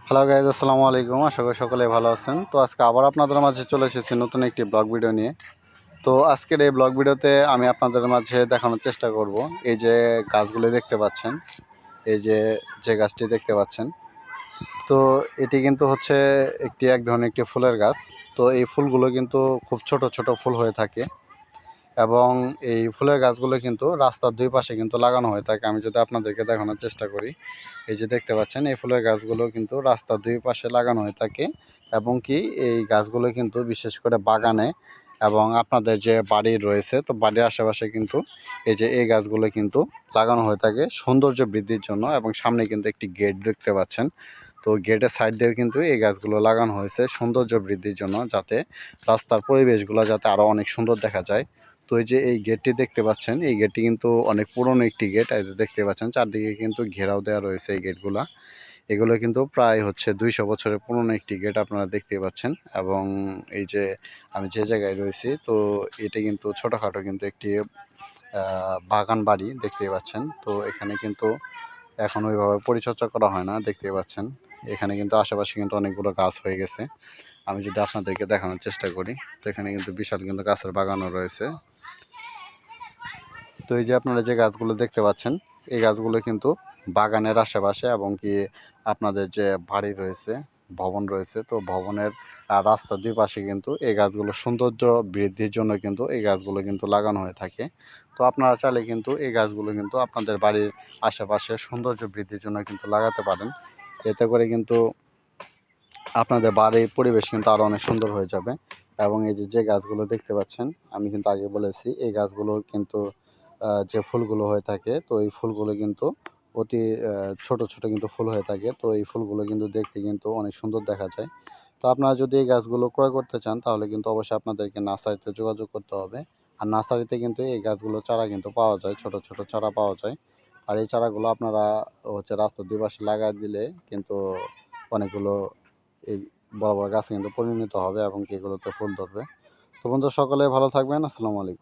Hello guys, আসসালামু আলাইকুম। আশা করি সকলে ভালো আছেন। তো আজকে আবার আপনাদের মাঝে চলে এসেছি নতুন একটি ব্লগ ভিডিও নিয়ে। তো আজকের এই ব্লগ ভিডিওতে আমি আপনাদের মাঝে দেখানোর চেষ্টা করব এই যে গাছগুলো দেখতে পাচ্ছেন, এই যে গাছটি দেখতে পাচ্ছেন। তো এটি কিন্তু হচ্ছে এক ধরনের একটি ফুলের গাছ। তো এই ফুলগুলো কিন্তু খুব ছোট ছোট ফুল হয়ে থাকে এবং এই ফুলের গাছগুলো কিন্তু রাস্তার দুই পাশে কিন্তু লাগানো হয়ে থাকে। আমি যদি আপনাদেরকে দেখানোর চেষ্টা করি, এই যে দেখতে পাচ্ছেন এই ফুলের গাছগুলো কিন্তু রাস্তার দুই পাশে লাগানো হয়ে থাকে এবং কি এই গাছগুলো কিন্তু বিশেষ করে বাগানে এবং আপনাদের যে বাড়ি রয়েছে, তো বাড়ির আশেপাশে কিন্তু এই গাছগুলো কিন্তু লাগানো হয়ে থাকে সৌন্দর্য বৃদ্ধির জন্য। এবং সামনে কিন্তু একটি গেট দেখতে পাচ্ছেন। তো গেটের সাইড দিয়েও কিন্তু এই গাছগুলো লাগানো হয়েছে সৌন্দর্য বৃদ্ধির জন্য, যাতে রাস্তার পরিবেশগুলো যাতে আরও অনেক সুন্দর দেখা যায়। তো এই গেটটি দেখতে পাচ্ছেন, এই গেটটি কিন্তু অনেক পুরনো একটি গেট। এই যে দেখতে পাচ্ছেন চারদিকে কিন্তু ঘেরাও দেওয়া রয়েছে এই গেটগুলা। এগুলো কিন্তু প্রায় হচ্ছে 200 বছরের পুরনো একটি গেট আপনারা দেখতে পাচ্ছেন। এবং এই যে আমি যে জায়গায় রয়েছি, তো এটা কিন্তু ছোটোখাটো কিন্তু একটি বাগান বাড়ি দেখতেই পাচ্ছেন। তো এখানে কিন্তু এখন ওইভাবে পরিচর্যা করা হয় না, দেখতে পাচ্ছেন। এখানে কিন্তু আশেপাশে কিন্তু অনেকগুলো গাছ হয়ে গেছে। আমি যদি আপনাদেরকে দেখানোর চেষ্টা করি, তো এখানে কিন্তু বিশাল কিন্তু গাছের বাগানও রয়েছে। তো এই যে আপনারা যে গাছগুলো দেখতে পাচ্ছেন, এই গাছগুলো কিন্তু বাগানের আশেপাশে এবং কি আপনাদের যে বাড়ি রয়েছে, ভবন রয়েছে, তো ভবনের রাস্তার দুই পাশে কিন্তু এই গাছগুলো সৌন্দর্য বৃদ্ধির জন্য কিন্তু এই গাছগুলো কিন্তু লাগানো হয়ে থাকে। তো আপনারা চাইলে কিন্তু এই গাছগুলো কিন্তু আপনাদের বাড়ির আশেপাশে সৌন্দর্য বৃদ্ধির জন্য কিন্তু লাগাতে পারেন। এতে করে কিন্তু আপনাদের বাড়ির পরিবেশ কিন্তু আরও অনেক সুন্দর হয়ে যাবে। এবং এই যে গাছগুলো দেখতে পাচ্ছেন, আমি কিন্তু আগে বলেছি এই গাছগুলোর কিন্তু যে ফুলগুলো হয়ে থাকে, তো এই ফুলগুলো কিন্তু অতি ছোট ছোট কিন্তু ফুল হয়ে থাকে। তো এই ফুলগুলো কিন্তু দেখতে কিন্তু অনেক সুন্দর দেখা যায়। তো আপনারা যদি এই গাছগুলো ক্রয় করতে চান, তাহলে কিন্তু অবশ্যই আপনাদেরকে নার্সারিতে যোগাযোগ করতে হবে। আর নার্সারিতে কিন্তু এই গাছগুলো চারা কিন্তু পাওয়া যায়, ছোট ছোট চারা পাওয়া যায়। আর এই চারাগুলো আপনারা হচ্ছে রাস্তার দুই পাশে লাগাই দিলে কিন্তু অনেকগুলো এই বড় বড় গাছে কিন্তু পরিণত হবে এবং এগুলোতে ফুল ধরবে। তো বন্ধু, সকলে ভালো থাকবেন। আসসালামু আলাইকুম।